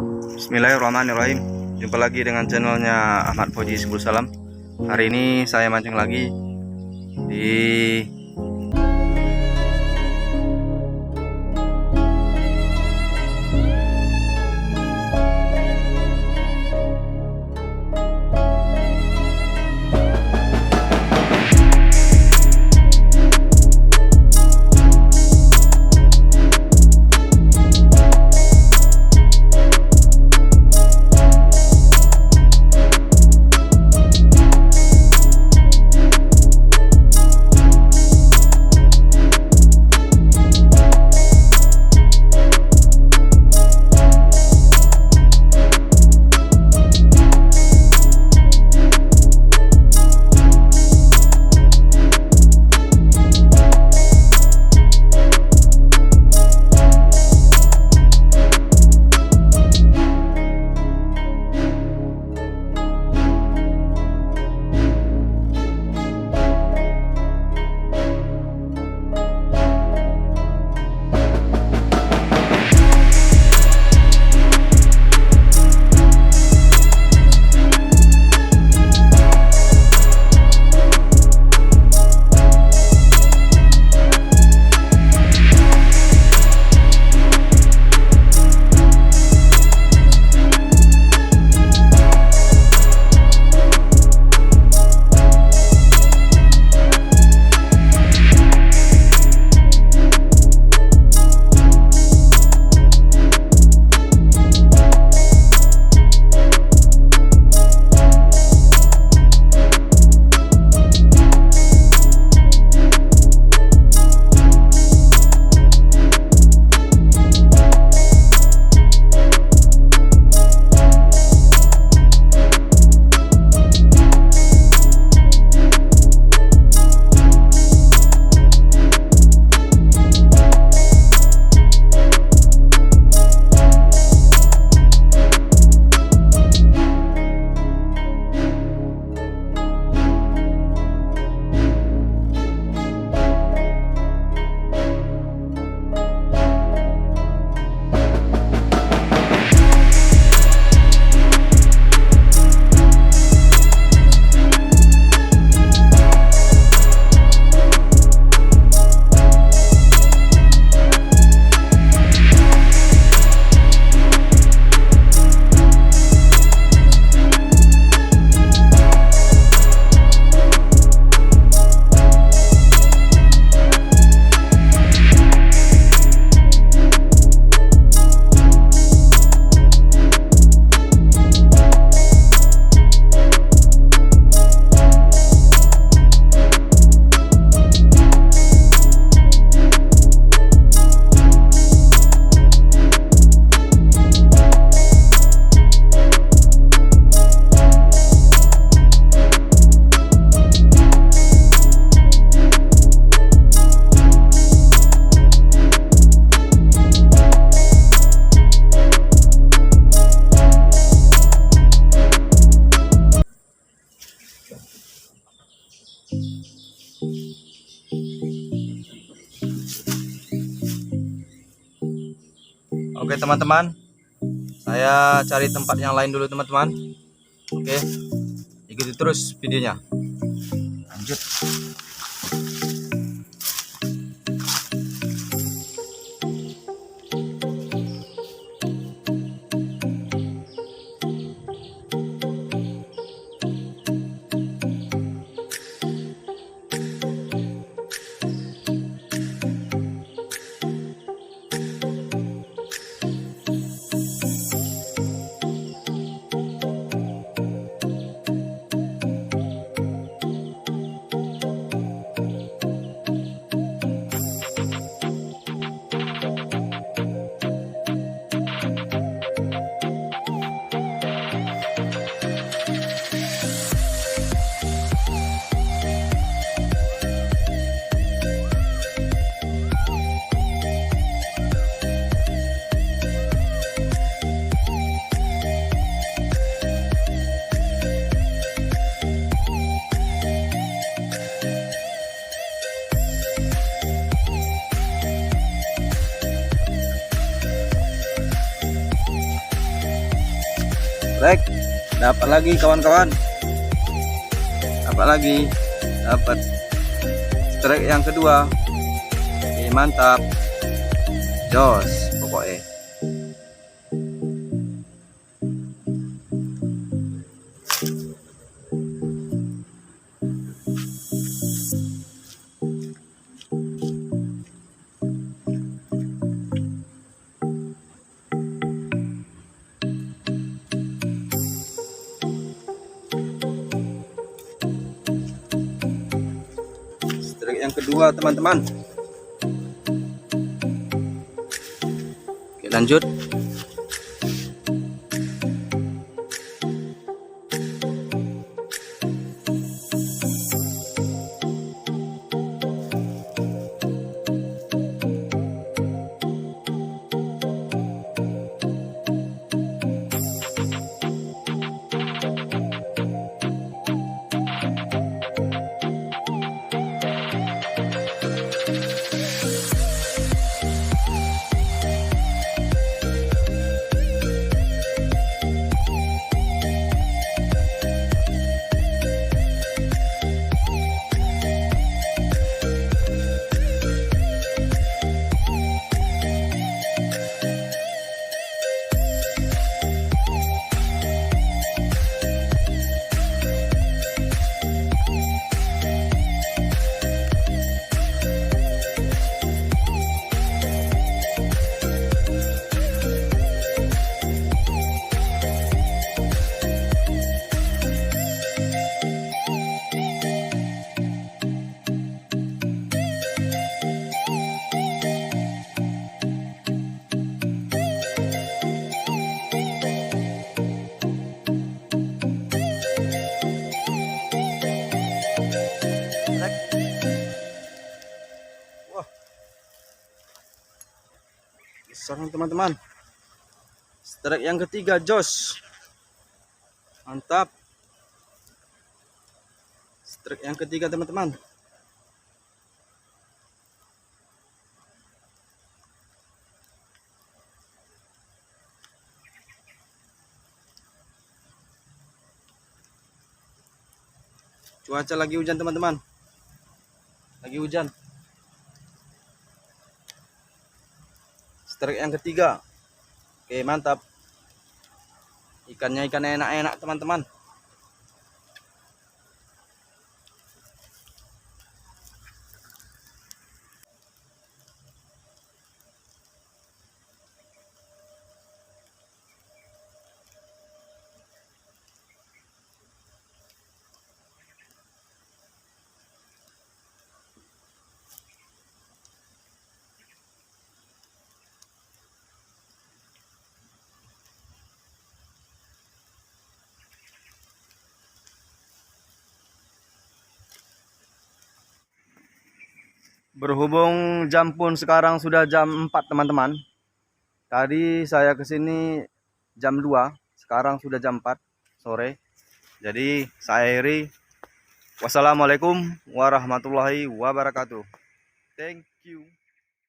Bismillahirrahmanirrahim. Jumpa lagi dengan channelnya Ahmad Fauzi Sebul Salam. Hari ini saya mancing lagi di Oke teman-teman, saya cari tempat yang lain dulu teman-teman. Oke, ikuti terus videonya. Lanjut. Rek, dapat lagi kawan-kawan. Dapat strike yang kedua. Oke, mantap. Jos pokoknya. Strike yang kedua teman-teman. Oke, lanjut. Wah, besar teman-teman. Strike yang ketiga, jos. Mantap. Strike yang ketiga teman-teman. Cuaca lagi hujan teman-teman. Lagi hujan. Strike yang ketiga. Oke, mantap. Ikannya ikan enak-enak teman-teman. Berhubung jam pun sekarang sudah jam 4 teman-teman. Tadi saya kesini jam 2, sekarang sudah jam 4 sore. Jadi saya akhiri. Wassalamualaikum warahmatullahi wabarakatuh. Thank you.